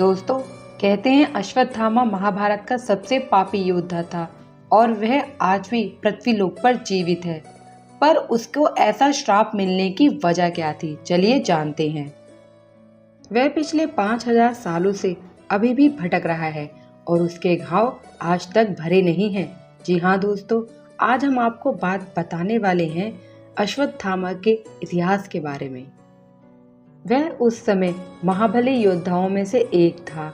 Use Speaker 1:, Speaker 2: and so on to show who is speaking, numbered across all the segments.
Speaker 1: दोस्तों, कहते हैं अश्वत्थामा महाभारत का सबसे पापी योद्धा था और वह आज भी पृथ्वीलोक पर जीवित है। पर उसको ऐसा श्राप मिलने की वजह क्या थी, चलिए जानते हैं। वह पिछले 5000 सालों से अभी भी भटक रहा है और उसके घाव आज तक भरे नहीं हैं। जी हाँ दोस्तों, आज हम आपको बात बताने वाले हैं अश्वत्थामा के इतिहास के बारे में। वह उस समय महाबली योद्धाओं में से एक था।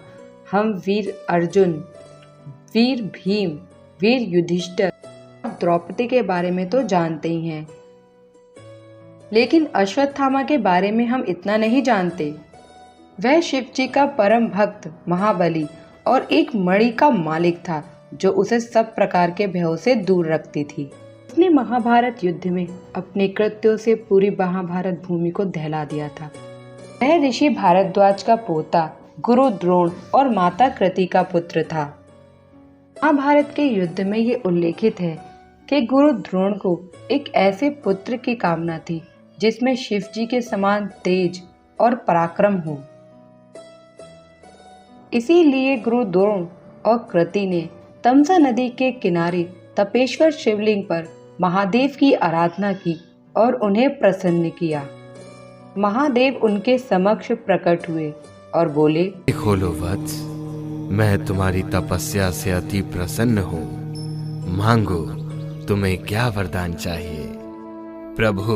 Speaker 1: हम वीर अर्जुन, वीर भीम, वीर युधिष्ठिर और द्रौपदी के बारे में तो जानते ही हैं, लेकिन अश्वत्थामा के बारे में हम इतना नहीं जानते। वह शिव जी का परम भक्त, महाबली और एक मणि का मालिक था जो उसे सब प्रकार के भयों से दूर रखती थी। उसने महाभारत युद्ध में अपने कृत्यों से पूरी महाभारत भूमि को दहला दिया था। वह ऋषि भारद्वाज का पोता, गुरु द्रोण और माता कृति का पुत्र था। महाभारत के युद्ध में ये उल्लेखित है कि गुरु द्रोण को एक ऐसे पुत्र की कामना थी जिसमें शिव जी के समान तेज और पराक्रम हो। इसीलिए गुरु द्रोण और कृति ने तमसा नदी के किनारे तपेश्वर शिवलिंग पर महादेव की आराधना की और उन्हें प्रसन्न किया। महादेव उनके समक्ष प्रकट हुए और बोले,
Speaker 2: खोलो वत्स, मैं तुम्हारी तपस्या से अति प्रसन्न हूँ। मांगो, तुम्हें क्या वरदान चाहिए। प्रभु,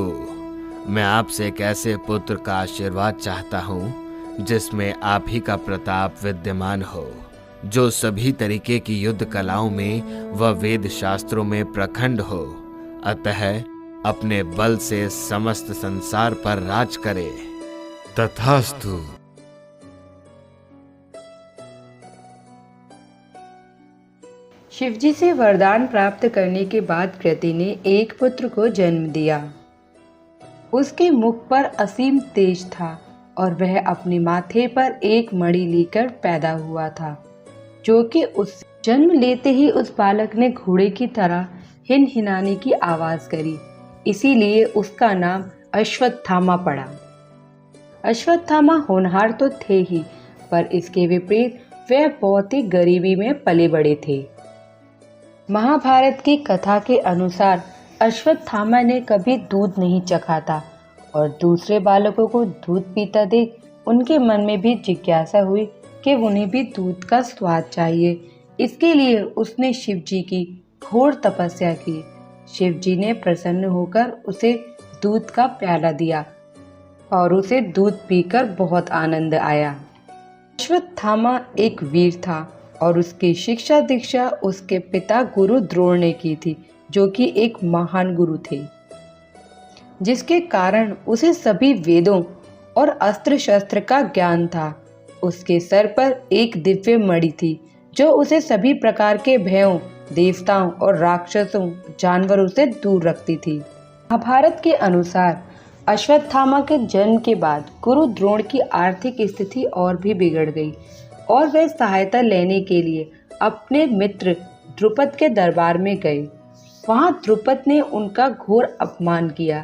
Speaker 2: मैं आपसे एक ऐसे पुत्र का आशीर्वाद चाहता हूँ जिसमें आप ही का प्रताप विद्यमान हो, जो सभी तरीके की युद्ध कलाओं में व वेद शास्त्रों में प्रखंड हो, अतः अपने बल से समस्त संसार पर राज करे। तथास्तु।
Speaker 1: शिवजी से वरदान प्राप्त करने के बाद कृति ने एक पुत्र को जन्म दिया। उसके मुख पर असीम तेज था और वह अपने माथे पर एक मणि लेकर पैदा हुआ था, जो कि उस जन्म लेते ही उस बालक ने घोड़े की तरह हिनहिनाने की आवाज करी। इसीलिए उसका नाम अश्वत्थामा पड़ा। अश्वत्थामा होनहार तो थे ही, पर इसके विपरीत वह बहुत ही गरीबी में पले बड़े थे। महाभारत की कथा के अनुसार अश्वत्थामा ने कभी दूध नहीं चखा था और दूसरे बालकों को दूध पीता देख उनके मन में भी जिज्ञासा हुई कि उन्हें भी दूध का स्वाद चाहिए। इसके लिए उसने शिव जी की घोर तपस्या की। शिव जी ने प्रसन्न होकर उसे दूध का प्याला दिया और उसे दूध पीकर बहुत आनंद आया। अश्वत्थामा एक वीर था और उसकी शिक्षा दीक्षा उसके पिता गुरु द्रोण ने की थी, जो कि एक महान गुरु थे, जिसके कारण उसे सभी वेदों और अस्त्र शस्त्र का ज्ञान था। उसके सर पर एक दिव्य मणि थी जो उसे सभी प्रकार के भयों, देवताओं और राक्षसों, जानवरों से दूर रखती थी। महाभारत के अनुसार अश्वत्थामा के जन्म के बाद गुरु द्रोण की आर्थिक स्थिति और भी बिगड़ गई और वे सहायता लेने के लिए अपने मित्र द्रुपद के दरबार में गए। वहां द्रुपद ने उनका घोर अपमान किया।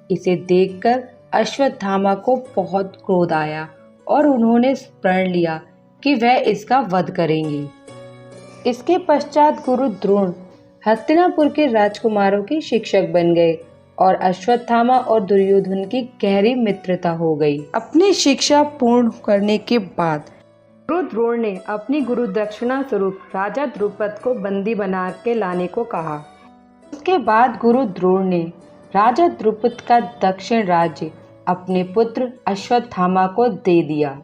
Speaker 1: इसे देखकर अश्वत्थामा को बहुत क्रोध आया और उन्होंने प्रण लिया कि वह इसका वध करेंगे। इसके पश्चात गुरु द्रोण हस्तिनापुर के राजकुमारों के शिक्षक बन गए और अश्वत्थामा और दुर्योधन की गहरी मित्रता हो गई। अपनी शिक्षा पूर्ण करने के बाद गुरु द्रोण ने अपनी गुरु दक्षिणा स्वरूप राजा द्रुपद को बंदी बना के लाने को कहा। उसके बाद गुरु द्रोण ने राजा द्रुपद का दक्षिण राज्य अपने पुत्र अश्वत्थामा को दे दिया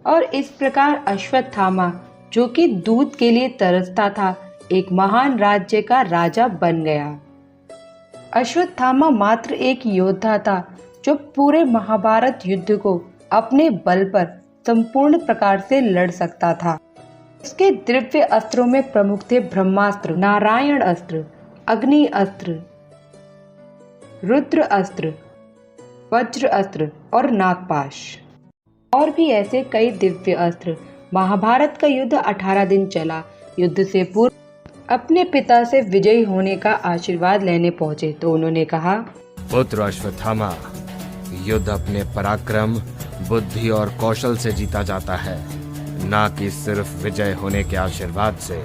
Speaker 1: और इस प्रकार अश्वत्थामा, जो कि दूध के लिए तरसता था, एक महान राज्य का राजा बन गया। अश्वत्थामा मात्र एक योद्धा था जो पूरे महाभारत युद्ध को अपने बल पर संपूर्ण प्रकार से लड़ सकता था। उसके दिव्य अस्त्रों में प्रमुख थे ब्रह्मास्त्र, नारायण अस्त्र, अग्नि अस्त्र, रुद्र अस्त्र, वज्र अस्त्र और नागपाश, और भी ऐसे कई दिव्य अस्त्र। महाभारत का युद्ध 18 दिन चला। युद्ध से पूर्व अपने पिता से विजयी होने का आशीर्वाद लेने पहुंचे तो उन्होंने कहा,
Speaker 2: पुत्र अश्वत्थामा, युद्ध अपने पराक्रम, बुद्धि और कौशल से जीता जाता है। ना कि सिर्फ विजय होने के आशीर्वाद से।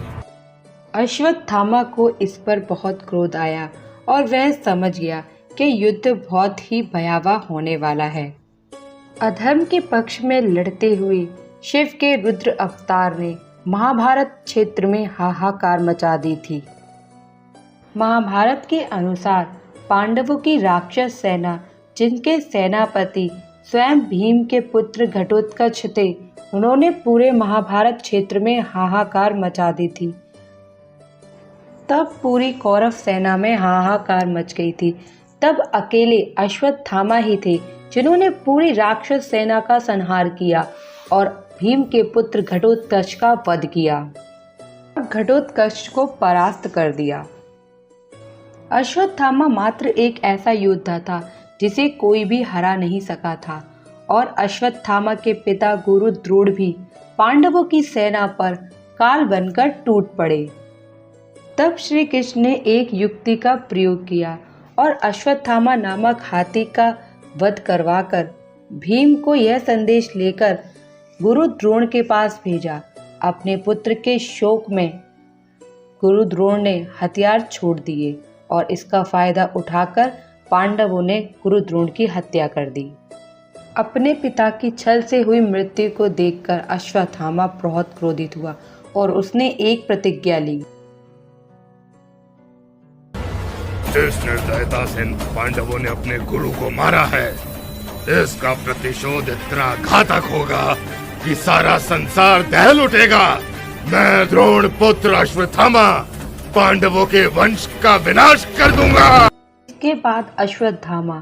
Speaker 1: अश्वत्थामा को इस पर बहुत क्रोध आया और वह समझ गया कि युद्ध बहुत ही भयावह होने वाला है। अधर्म के पक्ष में लड़ते हुए शिव के रुद्र अवतार ने महाभारत क्षेत्र में हाहाकार मचा दी थी। महाभारत के अनुसार पांडवों की राक्षस सेना, जिनके सेनापति स्वयं भीम के पुत्र घटोत्कच थे, उन्होंने पूरे महाभारत क्षेत्र में हाहाकार मचा दी थी। तब पूरी कौरव सेना में हाहाकार मच गई थी। तब अकेले अश्वत्थामा ही थे जिन्होंने पूरी राक्षस सेना का संहार किया और भीम के पुत्र घटोत्कच का वध किया और घटोत्कच को परास्त कर दिया। अश्वत्थामा मात्र एक ऐसा योद्धा था जिसे कोई भी हरा नहीं सका था और अश्वत्थामा के पिता गुरु द्रोण भी पांडवों की सेना पर काल बनकर टूट पड़े। तब श्री कृष्ण ने एक युक्ति का प्रयोग किया और अश्वत्थामा नामक हाथी का वध करवाकर भीम को यह संदेश लेकर गुरु द्रोण के पास भेजा। अपने पुत्र के शोक में गुरु द्रोण ने हथियार छोड़ दिए और इसका फायदा उठाकर पांडवों ने गुरु द्रोण की हत्या कर दी। अपने पिता की छल से हुई मृत्यु को देखकर अश्वत्थामा बहुत क्रोधित हुआ और उसने एक प्रतिज्ञा ली।
Speaker 3: जिस निर्दयता से पांडवों ने अपने गुरु को मारा है, इसका प्रतिशोध इतना घातक होगा कि सारा संसार दहल उठेगा। मैं द्रोण पुत्र अश्वत्थामा पांडवों के वंश का विनाश कर दूंगा।
Speaker 1: इसके बाद अश्वत्थामा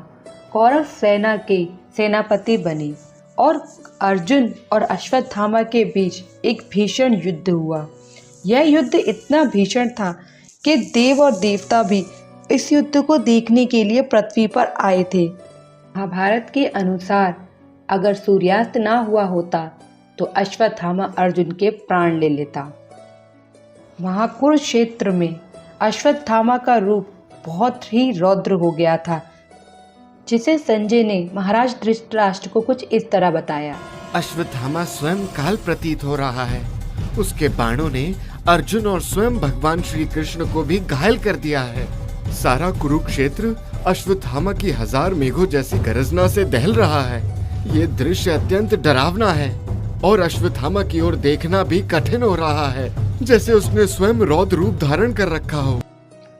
Speaker 1: कौरव सेना के सेनापति बने और अर्जुन और अश्वत्थामा के बीच एक भीषण युद्ध हुआ। यह युद्ध इतना भीषण था कि देव और देवता भी इस युद्ध को देखने के लिए पृथ्वी पर आए थे। महाभारत के अनुसार अगर सूर्यास्त ना हुआ होता तो अश्वत्थामा अर्जुन के प्राण ले लेता। वहाँ कुरुक्षेत्र में अश्वत्थामा का रूप बहुत ही रौद्र हो गया था, जिसे संजय ने महाराज धृतराष्ट्र को कुछ इस तरह बताया।
Speaker 2: अश्वत्थामा स्वयं काल प्रतीत हो रहा है। उसके बाणों ने अर्जुन और स्वयं भगवान श्री कृष्ण को भी घायल कर दिया है। सारा कुरुक्षेत्र अश्वत्थामा की हजार मेघों जैसी गर्जना से दहल रहा है। ये दृश्य अत्यंत डरावना है और अश्वत्थामा की ओर देखना भी कठिन हो रहा है, जैसे उसने स्वयं रौद्र रूप धारण कर रखा हो।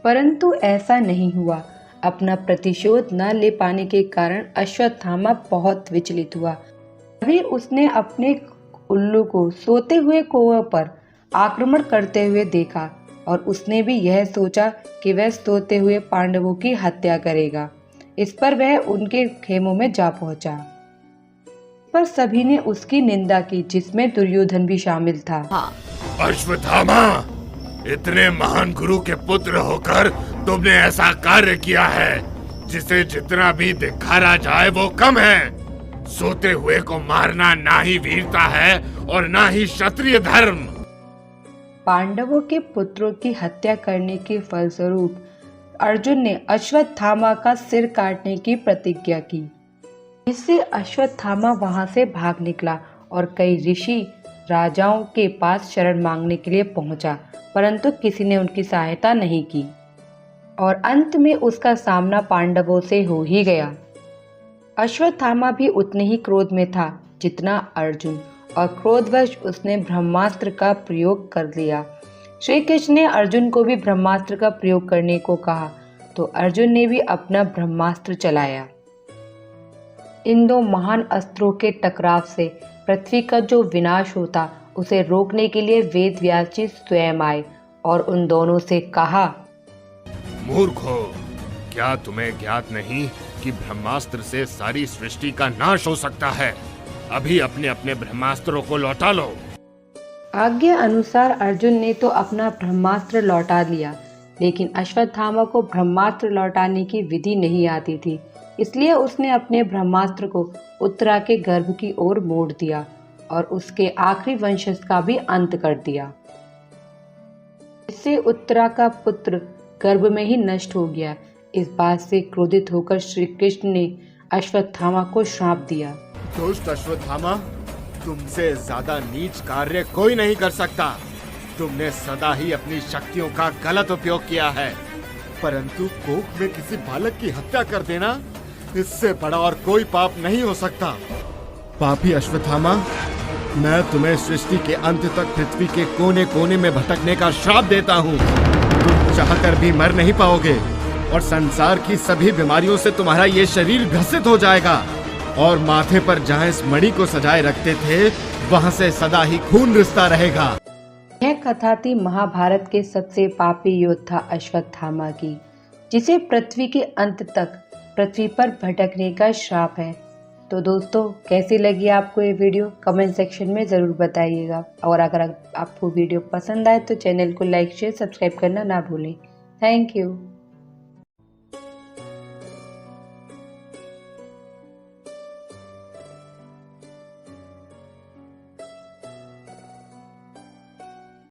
Speaker 1: परंतु ऐसा नहीं हुआ। अपना प्रतिशोध न ले पाने के कारण अश्वत्थामा बहुत विचलित हुआ। तभी उसने अपने उल्लू को सोते हुए कुएं पर आक्रमण करते हुए देखा और उसने भी यह सोचा कि वह सोते हुए पांडवों की हत्या करेगा। इस पर वह उनके खेमों में जा पहुंचा, पर सभी ने उसकी निंदा की, जिसमें दुर्योधन भी शामिल था।
Speaker 3: अश्वत्थामा, इतने महान गुरु के पुत्र होकर तुमने ऐसा कार्य किया है जिसे जितना भी दिखारा जाए वो कम है। सोते हुए को मारना ना ही वीरता है और ना ही क्षत्रिय धर्म।
Speaker 1: पांडवों के पुत्रों की हत्या करने के फलस्वरूप अर्जुन ने अश्वत्थामा का सिर काटने की प्रतिज्ञा की। इससे अश्वत्थामा वहां से भाग निकला और कई ऋषि राजाओं के पास शरण मांगने के लिए पहुंचा, परंतु किसी ने उनकी सहायता नहीं की और अंत में उसका सामना पांडवों से हो ही गया। अश्वत्थामा भी उतने ही क्रोध में था जितना अर्जुन और क्रोधवश उसने ब्रह्मास्त्र का प्रयोग कर लिया। श्री कृष्ण ने अर्जुन को भी ब्रह्मास्त्र का प्रयोग करने को कहा तो अर्जुन ने भी अपना ब्रह्मास्त्र चलाया। इन दो महान अस्त्रों के टकराव से पृथ्वी का जो विनाश होता उसे रोकने के लिए वेद व्यास जी स्वयं आए और उन दोनों से कहा,
Speaker 3: मूर्खो, क्या तुम्हें ज्ञात नहीं कि ब्रह्मास्त्र से सारी सृष्टि का नाश हो सकता है? अभी अपने अपने ब्रह्मास्त्रों को लौटा लो।
Speaker 1: आज्ञा अनुसार अर्जुन ने तो अपना ब्रह्मास्त्र लौटा लिया, लेकिन अश्वत्थामा को ब्रह्मास्त्र लौटाने की विधि नहीं आती थी, इसलिए उसने अपने ब्रह्मास्त्र को उत्तरा के गर्भ की ओर मोड़ दिया और उसके आखिरी वंशज का भी अंत कर दिया। इससे उत्तरा का पुत्र गर्भ में ही नष्ट हो गया। इस बात से क्रोधित होकर श्री कृष्ण ने अश्वत्थामा को श्राप दिया।
Speaker 2: दुष्ट अश्वत्थामा, तुमसे ज्यादा नीच कार्य कोई नहीं कर सकता। तुमने सदा ही अपनी शक्तियों का गलत उपयोग किया है, परंतु कोख में किसी बालक की हत्या कर देना, इससे बड़ा और कोई पाप नहीं हो सकता। पापी अश्वत्थामा, मैं तुम्हें सृष्टि के अंत तक पृथ्वी के कोने कोने में भटकने का श्राप देता हूँ। तुम चाहकर भी मर नहीं पाओगे और संसार की सभी बीमारियों से तुम्हारा ये शरीर ग्रसित हो जाएगा और माथे पर जहाँ इस मणि को सजाए रखते थे वहाँ से सदा ही खून रिसता रहेगा।
Speaker 1: यह कथा थी महाभारत के सबसे पापी योद्धा अश्वत्थामा की, जिसे पृथ्वी के अंत तक पृथ्वी पर भटकने का श्राप है। तो दोस्तों, कैसी लगी आपको ये वीडियो कमेंट सेक्शन में ज़रूर बताइएगा। और अगर आपको वीडियो पसंद आए तो चैनल को लाइक शेयर सब्सक्राइब करना ना भूलें। Thank you.